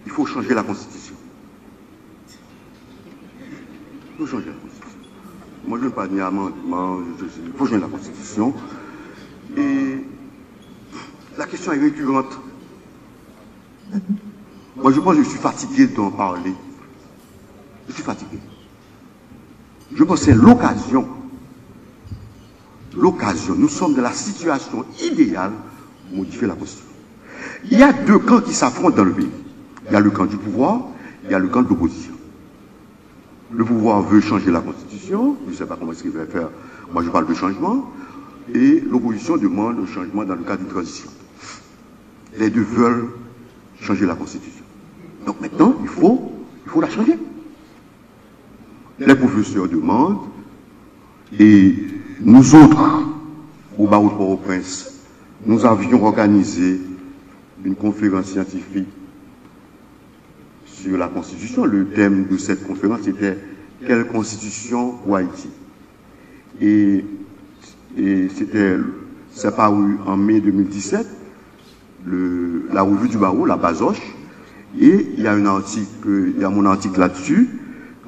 il faut changer la Constitution. Il faut changer la Constitution. Moi, je ne veux pas dire amendement, il faut changer la Constitution. Et la question est récurrente. Moi, je pense que je suis fatigué d'en parler. Je suis fatigué. Je pense que c'est l'occasion. L'occasion. Nous sommes dans la situation idéale pour modifier la Constitution. Il y a deux camps qui s'affrontent dans le pays. Il y a le camp du pouvoir, il y a le camp de l'opposition. Le pouvoir veut changer la Constitution, je ne sais pas comment est-ce qu'il va faire, moi je parle de changement, et l'opposition demande le changement dans le cadre d'une transition. Les deux veulent changer la Constitution. Donc maintenant, il faut la changer. Les professeurs demandent, et nous autres, au barreau de Port-au-Prince, nous avions organisé une conférence scientifique sur la Constitution. Le thème de cette conférence était « Quelle Constitution pour Haïti ?» Et c'est paru en mai 2017, la revue du barreau, la Bazoche, et il y a un article, il y a mon article là-dessus,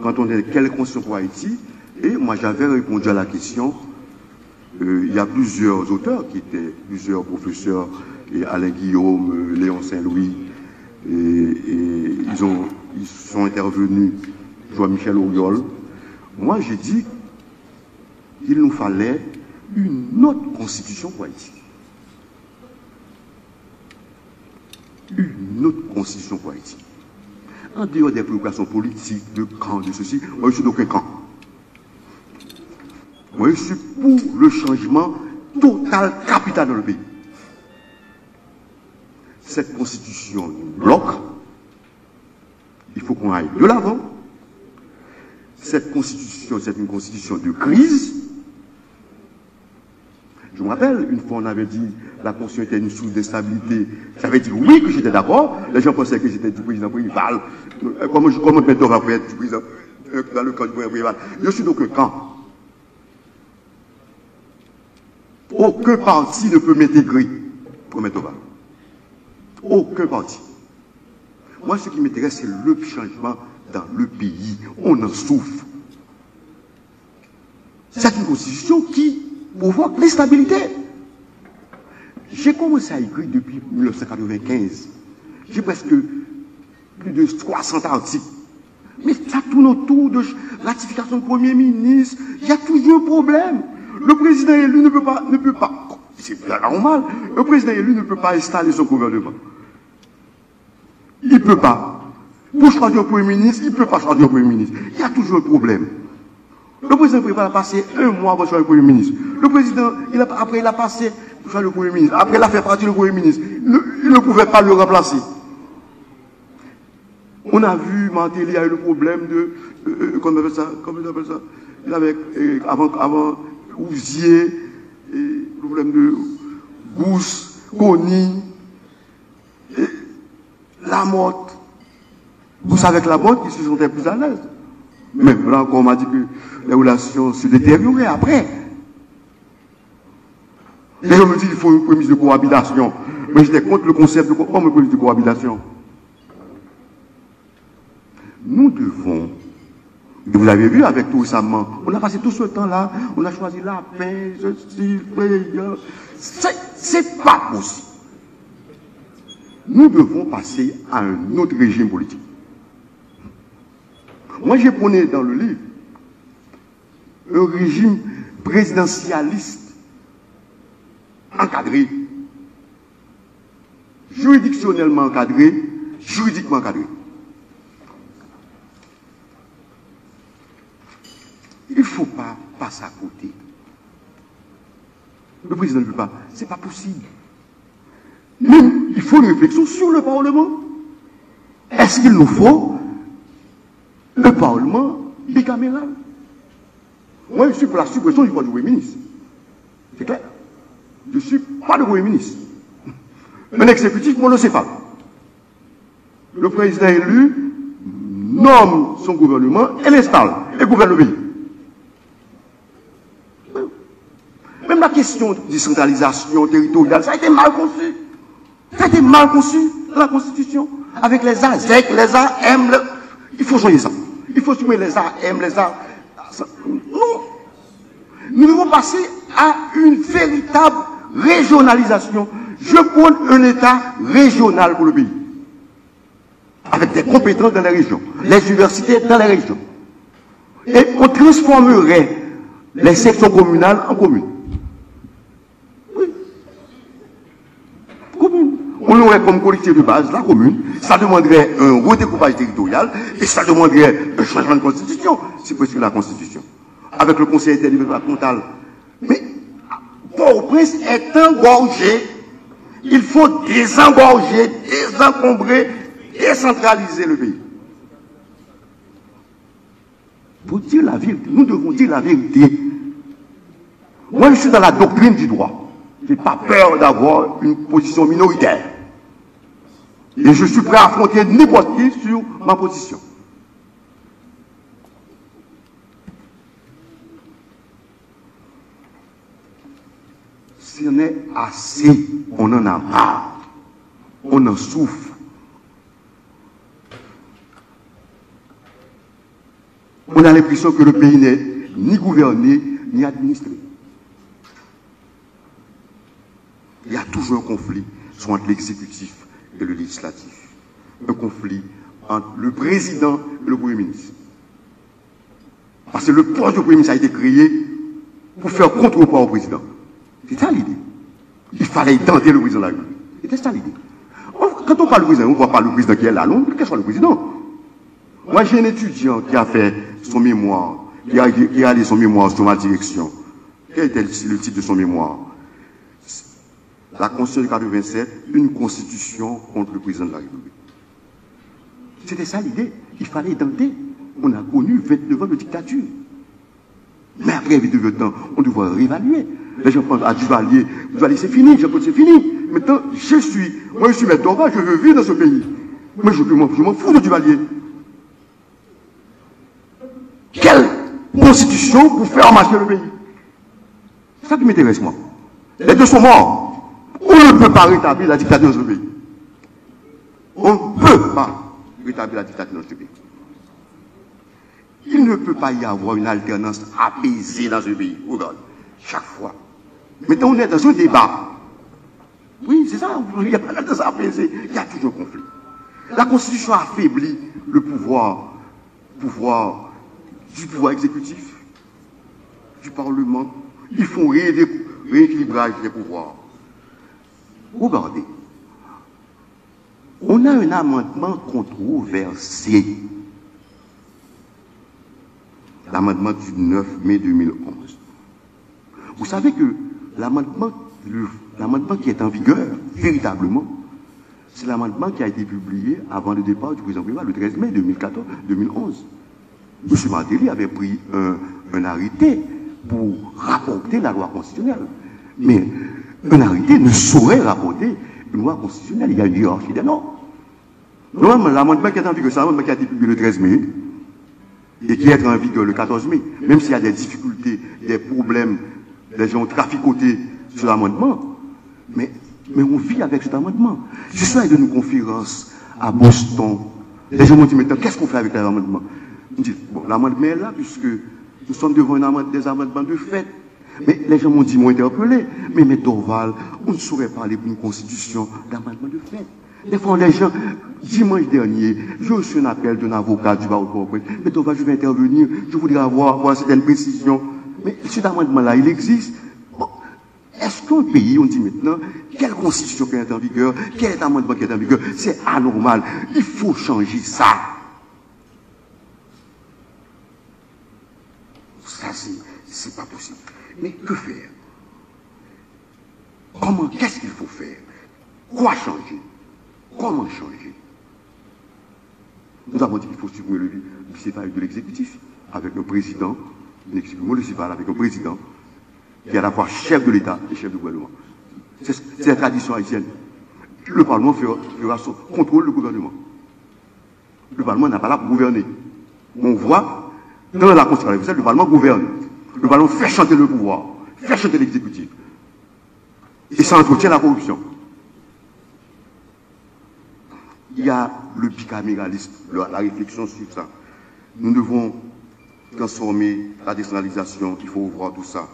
quand on est « Quelle Constitution pour Haïti ?» Et moi j'avais répondu à la question, il y a plusieurs auteurs qui étaient, plusieurs professeurs, et Alain Guillaume, Léon Saint-Louis, et ils sont intervenus, Jean-Michel Auriol. Moi, j'ai dit qu'il nous fallait une autre constitution pour Haïti. Une autre constitution pour Haïti. En dehors des préoccupations politiques, de camp, de ceci, moi, je suis d'aucun camp. Moi, je suis pour le changement total, capital dans le pays. Cette constitution nous bloque. Il faut qu'on aille de l'avant. Cette constitution, c'est une constitution de crise. Je me rappelle, une fois on avait dit la constitution était une source d'instabilité. J'avais dit oui, que j'étais d'accord. Les gens pensaient que j'étais du président Préval. Comment maintenant on va être du président dans le camp du président Préval? Je suis donc un camp. Aucun parti ne peut m'intégrer pour mettre au bas. Aucun parti. Moi, ce qui m'intéresse, c'est le changement dans le pays. On en souffre. C'est une constitution qui provoque l'instabilité. J'ai commencé à écrire depuis 1995. J'ai presque plus de 300 articles. Mais ça tourne autour de ratification du Premier ministre. Il y a toujours un problème. Le président élu ne peut pas, c'est normal, le président élu ne peut pas installer son gouvernement. Il ne peut pas. Pour choisir un Premier ministre, il ne peut pas choisir un Premier ministre. Il y a toujours un problème. Le président Préval a passé un mois pour choisir le Premier ministre. Le président, après il a passé pour choisir le Premier ministre. Après il a fait partie du Premier ministre. Il ne pouvait pas le remplacer. On a vu, Martelly a eu le problème de, comment on appelle ça, il avait, avant Ouzier, le problème de Gousse, Coni, Lamotte. Gousse avec Lamotte, ils se sentaient plus à l'aise. Même là, on m'a dit que les relations se détérioraient après. Les gens me disent qu'il faut une prémisse de cohabitation. Mais j'étais contre le concept de prémisse de cohabitation. Nous devons, et vous avez vu avec tout récemment, on a passé tout ce temps-là, on a choisi la paix, c'est pas possible. Nous devons passer à un autre régime politique. Moi, j'ai prôné dans le livre un régime présidentialiste encadré, juridictionnellement encadré, juridiquement encadré. Il ne faut pas passer à côté. Le président ne veut pas. Ce n'est pas possible. Même, il faut une réflexion sur le Parlement. Est-ce qu'il nous faut un Parlement bicaméral? Moi, je suis pour la suppression du Premier ministre. C'est clair. Je ne suis pas le Premier ministre. Un exécutif monocéphale. Le président élu nomme son gouvernement et l'installe et gouverne le pays. Même la question de décentralisation territoriale, ça a été mal conçu. Ça a été mal conçu. la Constitution. Avec les A, ZEC, les A, M, il faut changer ça. Il faut supprimer les A, M, les A. Non. Nous devons passer à une véritable régionalisation. Je prône un État régional pour le pays. Avec des compétences dans les régions. Les universités dans les régions. Et on transformerait les sections communales en communes. Oui. Commune. On aurait comme collectivité de base la commune. Ça demanderait un redécoupage territorial et ça demanderait un changement de constitution. C'est presque la constitution. Avec le conseil interdépartemental. Mais Port-au-Prince est engorgé. Il faut désengorger, désencombrer, décentraliser le pays. Pour dire la vérité, nous devons dire la vérité. Moi, je suis dans la doctrine du droit. Je n'ai pas peur d'avoir une position minoritaire. Et je suis prêt à affronter n'importe qui sur ma position. Si on est assez, on en a marre. On en souffre. On a l'impression que le pays n'est ni gouverné, ni administré. Il y a toujours un conflit soit entre l'exécutif et le législatif. Un conflit entre le président et le Premier ministre. Parce que le poste du Premier ministre a été créé pour faire contrepoids au président. C'est ça l'idée. Il fallait tenter le président de la République. C'était ça l'idée. Quand on parle du président, on ne voit pas le président qui est là, non, quel soit le président. Moi, j'ai un étudiant qui a fait son mémoire, qui a réalisé son mémoire sur ma direction. Quel était le titre de son mémoire? La Constitution de 87, une constitution contre le président de la République. C'était ça l'idée. Il fallait tenter. On a connu 29 ans de dictature. Mais après 29 ans, on devrait réévaluer. Les gens pensent à Duvalier c'est fini, c'est fini. Maintenant, moi je suis maître d'Orval, je veux vivre dans ce pays. Mais je m'en fous de Duvalier. Quelle constitution pour faire marcher le pays? C'est ça qui m'intéresse, moi. Les deux sont morts. On ne peut pas rétablir la dictature dans ce pays. On ne peut pas rétablir la dictature dans ce pays. Il ne peut pas y avoir une alternance apaisée dans ce pays. Regarde, chaque fois. Maintenant, on est dans un débat. Oui, c'est ça. Il n'y a pas d'alternance apaisée. Il y a toujours un conflit. La Constitution affaiblit le pouvoir du pouvoir exécutif, du Parlement. Ils font rééquilibrage des pouvoirs. Regardez. On a un amendement controversé. L'amendement du 9 mai 2011. Vous savez que l'amendement qui est en vigueur, véritablement, c'est l'amendement qui a été publié avant le départ du président Préval, le 13 mai 2011. M. Martelly avait pris un arrêté pour rapporter la loi constitutionnelle. Mais un arrêté ne saurait rapporter une loi constitutionnelle. Il y a une hiérarchie des normes. Normalement, l'amendement qui est en vigueur, c'est l'amendement qui a été publié le 13 mai et qui est en vigueur le 14 mai. Même s'il y a des difficultés, des problèmes, les gens ont traficoté sur l'amendement, mais on vit avec cet amendement. Je suis allé de une conférence à Boston. Les gens m'ont dit, maintenant, qu'est-ce qu'on fait avec l'amendement? On dit, bon, l'amendement est là, puisque nous sommes devant des amendements de fait. Mais les gens m'ont interpellé. Mais M. Dorval, on ne saurait parler d'une constitution d'amendement de fait. Des fois, les gens, dimanche dernier, j'ai reçu un appel d'un avocat du barreau de Port-au-Prince. M. Dorval, je vais intervenir, je voudrais avoir certaines précisions. Mais cet amendement-là, il existe. Bon, est-ce qu'un pays, on dit maintenant, quelle constitution qui est en vigueur, quel amendement qui est en vigueur, c'est anormal. Il faut changer ça. Ça, c'est pas possible. Mais que faire? Qu'est-ce qu'il faut faire? Quoi changer? Comment changer? Nous avons dit qu'il faut supprimer le municipal de l'exécutif, avec un président, un exécutif municipal avec un président, qui est à la fois chef de l'État et chef du gouvernement. C'est la tradition haïtienne. Le Parlement fera son contrôle du gouvernement. Le Parlement n'a pas là pour gouverner. On voit, dans la Constitution, le Parlement gouverne. Le Parlement fait chanter le pouvoir, fait chanter l'exécutif. Et ça entretient la corruption. il y a le bicaméralisme, la réflexion sur ça. Nous devons transformer la décentralisation, il faut voir tout ça.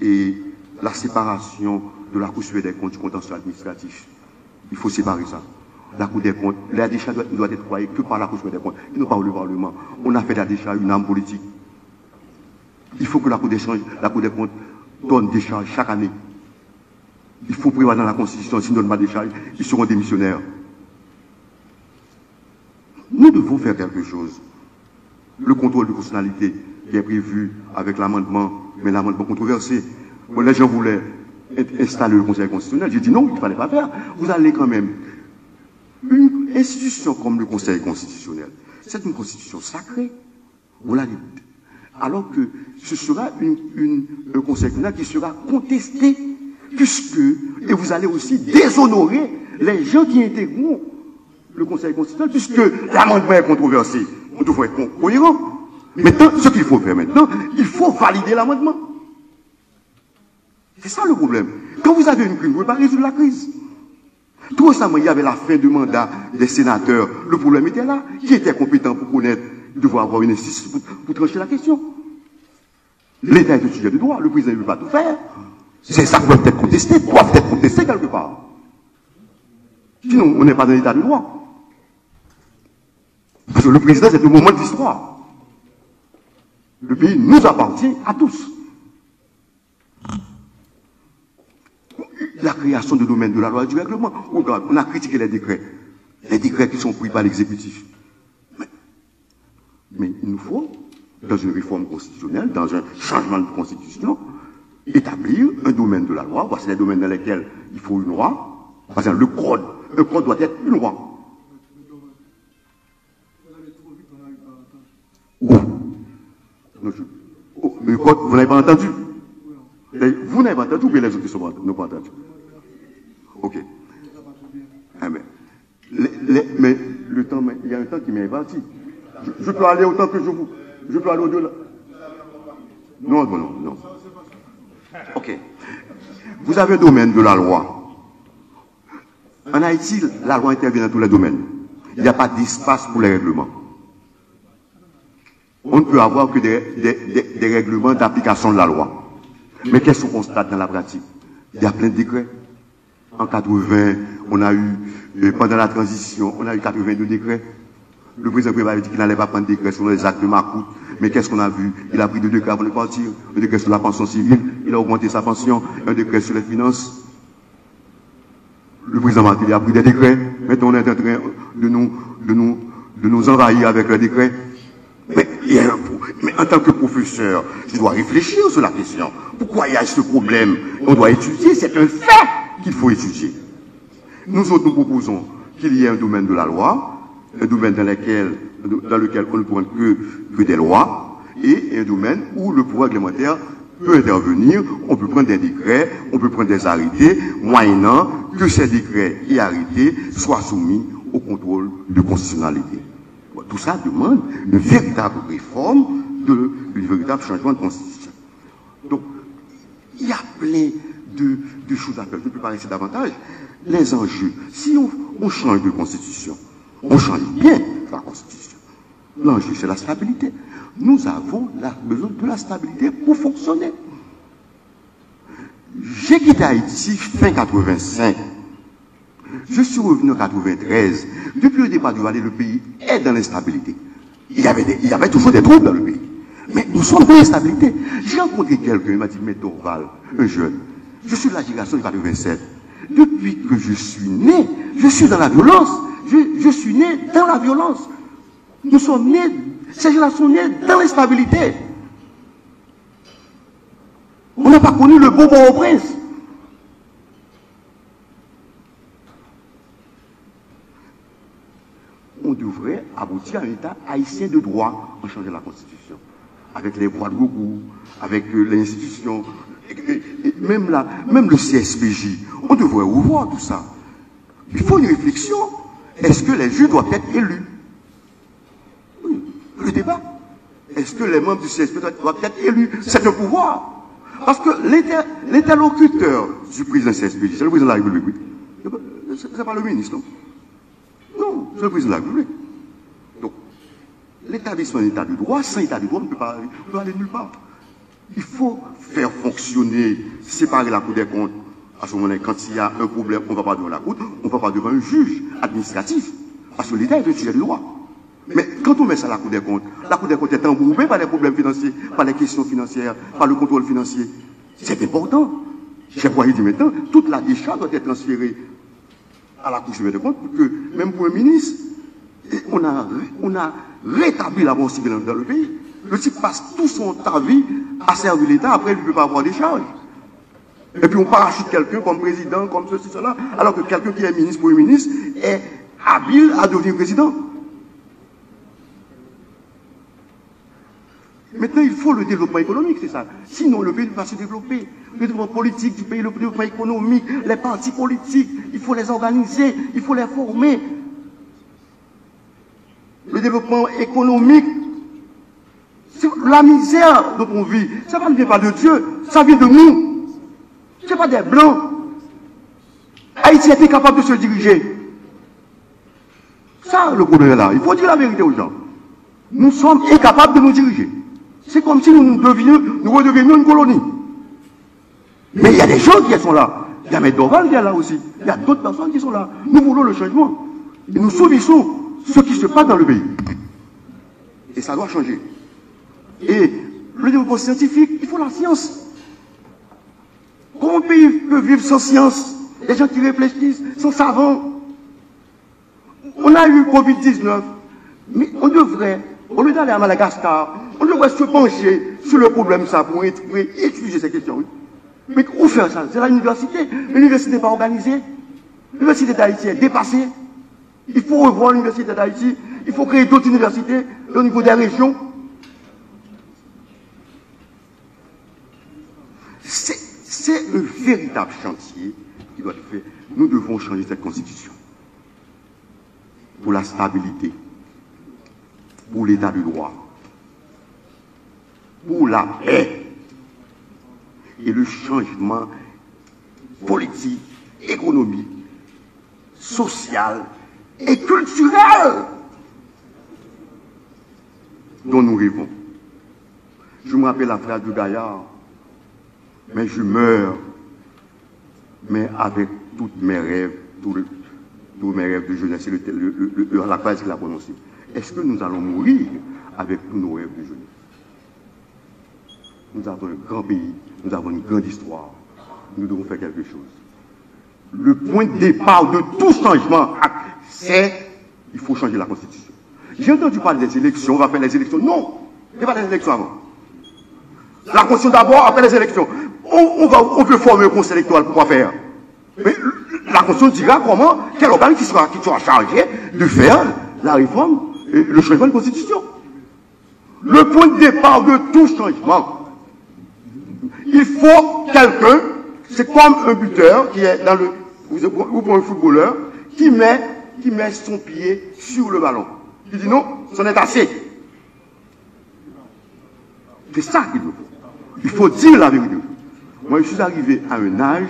Et la séparation de la Cour supérieure des comptes du contentieux administratif. Il faut séparer ça. La Cour des comptes, la décharge doit être croyée que par la Cour supérieure des comptes, et non pas le Parlement. On a fait de la décharge une arme politique. Il faut que la Cour des comptes donne des charges chaque année. Il faut prévoir dans la Constitution, s'ils ne donnent pas des charges, ils seront démissionnaires. Nous devons faire quelque chose. Le contrôle de constitutionnalité qui est prévu avec l'amendement, mais l'amendement controversé. Bon, les gens voulaient installer le Conseil constitutionnel. J'ai dit non, il ne fallait pas faire. Vous allez quand même. Une institution comme le Conseil constitutionnel, c'est une constitution sacrée. Voilà. Alors que ce sera un Conseil constitutionnel qui sera contesté, puisque, et vous allez aussi déshonorer les gens qui intégreront le Conseil constitutionnel, puisque l'amendement est controversé. On devrait être cohérent. Maintenant, ce qu'il faut faire maintenant, il faut valider l'amendement. C'est ça le problème. Quand vous avez une crise, vous ne pouvez pas résoudre la crise. Tout récemment, il y avait la fin du mandat des sénateurs. Le problème était là. Qui était compétent pour connaître, devoir avoir une instance pour trancher la question? L'État est un sujet de droit. Le président ne veut pas tout faire. C'est ça qui doit être contesté, doit être contesté quelque part. Sinon, on n'est pas dans l'état de droit. Parce que le président, c'est le moment de l'histoire. Le pays nous appartient à tous. La création de domaine de la loi et du règlement. Regarde, on a critiqué les décrets qui sont pris par l'exécutif. Mais il nous faut, dans une réforme constitutionnelle, dans un changement de constitution, établir un domaine de la loi. Voici les domaines dans lesquels il faut une loi. Par exemple, le code doit être une loi. Le code, vous n'avez pas entendu? Vous n'avez pas entendu ou bien les autres n'ont pas entendu? Ok. Mais le temps, il y a un temps qui m'est parti. Je peux aller autant que je peux aller au-delà. Non. Ok. Vous avez le domaine de la loi. En Haïti, la loi intervient dans tous les domaines. Il n'y a pas d'espace pour les règlements. On ne peut avoir que des règlements d'application de la loi. Mais qu'est-ce qu'on constate dans la pratique? Il y a plein de décrets. En 80, on a eu, pendant la transition, on a eu 82 décrets. Le président Préval a dit qu'il n'allait pas prendre des décrets sur les actes de Macoute. Mais qu'est-ce qu'on a vu? Il a pris 2 décrets avant de partir. Un décret sur la pension civile, il a augmenté sa pension. Un décret sur les finances. Le président Martelly a pris des décrets. Maintenant, on est en train de nous envahir avec les décrets. Mais en tant que professeur, je dois réfléchir sur la question. Pourquoi il y a ce problème? On doit étudier, c'est un fait qu'il faut étudier. Nous autres, nous proposons qu'il y ait un domaine de la loi, un domaine dans lequel on ne prend que des lois, et un domaine où le pouvoir réglementaire peut intervenir, on peut prendre des décrets, on peut prendre des arrêtés, moyennant que ces décrets et arrêtés soient soumis au contrôle de constitutionnalité. Tout ça demande une véritable réforme, un véritable changement de constitution. Donc, il y a plein de choses à faire. Je ne peux pas rester davantage. Les enjeux, si on change de constitution, on change bien la constitution. L'enjeu, c'est la stabilité. Nous avons besoin de la stabilité pour fonctionner. J'ai quitté Haïti fin 85. Je suis revenu en 93. Depuis le départ du Valais, le pays est dans l'instabilité. Il y avait toujours des troubles dans le pays. Mais nous sommes dans l'instabilité. J'ai rencontré quelqu'un, il m'a dit, mais Dorval, un jeune, je suis de la génération de 87. Depuis que je suis né, je suis dans la violence. Je suis né dans la violence. Nous sommes nés, ces gens-là sont nés dans l'instabilité. On n'a pas connu le beau Port-au-Prince. On devrait aboutir à un État haïtien de droit en changeant la Constitution. Avec les voies de recours, avec les institutions, même le CSPJ. On devrait revoir tout ça. Il faut une réflexion. Est-ce que les juges doivent être élus? Oui, le débat. Est-ce que les membres du CSPJ doivent être élus? C'est un pouvoir. Parce que l'interlocuteur du président CSPJ, c'est le président de la République. C'est pas le ministre, non? Non. c'est le président de la République. Donc, l'établissement d'un état de droit, sans état de droit, on ne peut pas aller nulle part. Il faut faire fonctionner, séparer la Cour des comptes. À ce moment-là, quand il y a un problème, on ne va pas devant la Cour, on ne va pas devant un juge administratif. Parce que l'État est un sujet de droit. Mais quand on met ça à la Cour des comptes est embourbée par les problèmes financiers, par les questions financières, par le contrôle financier. C'est important. J'ai voyé dit maintenant, toute la décharge doit être transférée à la Cour suprême des comptes pour que, même pour un ministre, on a rétabli la bonne civile dans le pays. Le type passe tout son temps vie à servir l'État, après il ne peut pas avoir des charges. Et puis on parachute quelqu'un comme président, comme ceci, cela, alors que quelqu'un qui est ministre, premier ministre, est habile à devenir président. Maintenant, il faut le développement économique, c'est ça. Sinon, le pays ne va pas se développer. Le développement politique du pays, le développement économique, les partis politiques, il faut les organiser, il faut les former. Le développement économique, la misère dont on vit, ça ne vient pas de Dieu, ça vient de nous. Ce n'est pas des Blancs. Haïti était capable de se diriger. Ça, le problème est là. Il faut dire la vérité aux gens. Nous sommes incapables de nous diriger. C'est comme si nous redevenions une colonie. Mais il y a des gens qui sont là. Il y a Medorval qui est là aussi. Il y a d'autres personnes qui sont là. Nous voulons le changement. Et nous subissons ce qui se passe dans le pays. Et ça doit changer. Et le développement scientifique, il faut la science. Comment un pays peut vivre sans science? Les gens qui réfléchissent, sans savants. On a eu Covid-19, mais on devrait, au lieu d'aller à Madagascar, on devrait se pencher sur le problème ça pour étudier ces questions. Oui. Mais où faire ça? C'est l'université. L'université n'est pas organisée. L'université d'Haïti est dépassée. Il faut revoir l'université d'Haïti. Il faut créer d'autres universités au niveau des régions. C'est un véritable chantier qui doit être fait. Nous devons changer cette constitution. Pour la stabilité, pour l'état de droit, pour la paix et le changement politique, économique, social et culturel dont nous rêvons. Je me rappelle la phrase de Gaillard, mais je meurs, mais avec tous mes rêves, tous mes rêves de jeunesse, la phrase qu'il a prononcée. Est-ce que nous allons mourir avec tous nos rêves de jeunesse? Nous avons un grand pays, nous avons une grande histoire. Nous devons faire quelque chose. Le point de départ de tout changement, c'est il faut changer la Constitution. J'ai entendu parler des élections, on va faire les élections. Non, il n'y a pas des élections avant. La Constitution d'abord, après les élections. On peut former un conseil électoral pour quoi faire? Mais la Constitution dira comment, quel organe qui sera chargé de faire la réforme et le changement de Constitution. Le point de départ de tout changement, il faut quelqu'un, c'est comme un buteur qui est dans le, ou pour un footballeur, qui met son pied sur le ballon. Il dit non, c'en est assez. C'est ça qu'il faut. Il faut dire la vérité. Moi, je suis arrivé à un âge,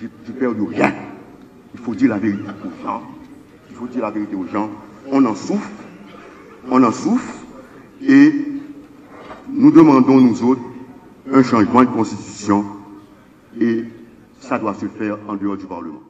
j'ai perdu rien. Il faut dire la vérité aux gens. Il faut dire la vérité aux gens. On en souffre, et nous demandons, nous autres, un changement de constitution, et ça doit se faire en dehors du Parlement.